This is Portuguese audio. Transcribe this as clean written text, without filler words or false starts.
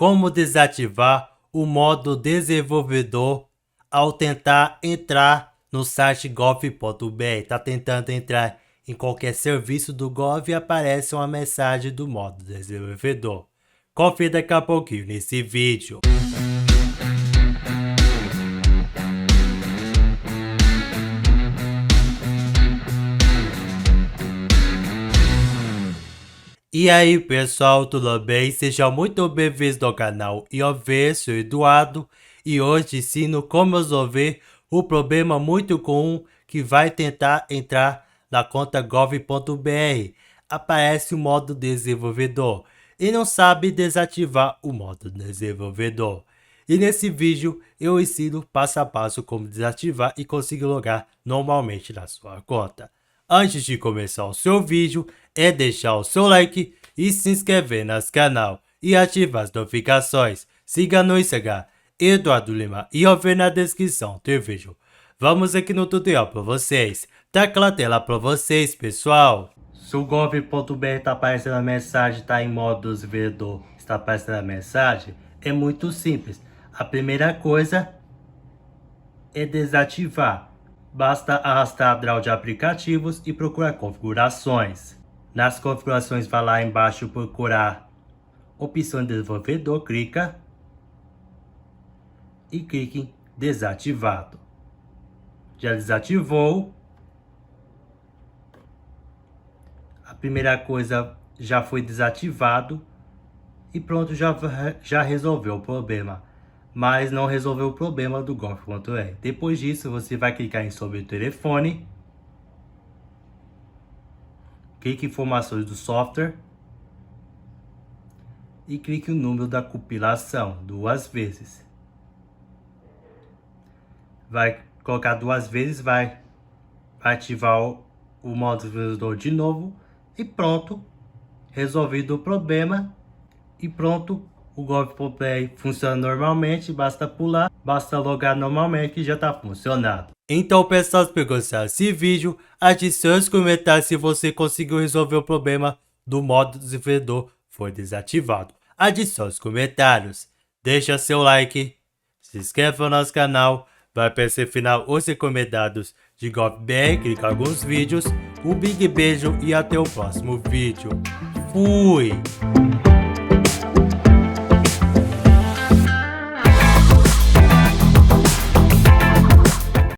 como desativar o modo desenvolvedor ao tentar entrar no site gov.br. Tá tentando entrar em qualquer serviço do Gov e aparece uma mensagem do modo desenvolvedor. Confira daqui a pouquinho nesse vídeo. E aí pessoal, tudo bem? Sejam muito bem-vindos ao canal. Eu sou Eduardo e hoje ensino como resolver o problema muito comum que vai tentar entrar na conta gov.br. Aparece o modo desenvolvedor e não sabe desativar o modo desenvolvedor. E nesse vídeo eu ensino passo a passo como desativar e conseguir logar normalmente na sua conta. Antes de começar o seu vídeo, é deixar o seu like e se inscrever no canal e ativar as notificações. Siga no Instagram, Eduardo Lima, e eu ver na descrição do vídeo. Vamos aqui no tutorial para vocês. Tá aquela tela para vocês, pessoal. Se o gov.br está aparecendo a mensagem, está em modo desenvolvedor, está aparecendo a mensagem, é muito simples. A primeira coisa é desativar. Basta arrastar a draw de aplicativos e procurar configurações. Nas configurações, vai lá embaixo procurar opção de desenvolvedor, clica e clique em desativado. Já desativou. A primeira coisa já foi desativado e pronto, já resolveu o problema. Mas não resolveu o problema do gov.br. Depois disso, você vai clicar em sobre o telefone, clique em informações do software e clique no número da compilação 2 vezes. Vai colocar 2 vezes, vai ativar o modo desenvolvedor de novo e pronto, resolvido o problema e pronto. O gov.br funciona normalmente, basta pular, basta logar normalmente que já está funcionando. Então pessoal, se gostaram desse vídeo, adicione os comentários se você conseguiu resolver o problema do modo desenvolvedor foi desativado. Adicione os comentários, deixa seu like, se inscreva no nosso canal, vai aparecer final os recomendados de gov.br, clica em alguns vídeos. Um big beijo e até o próximo vídeo. Fui!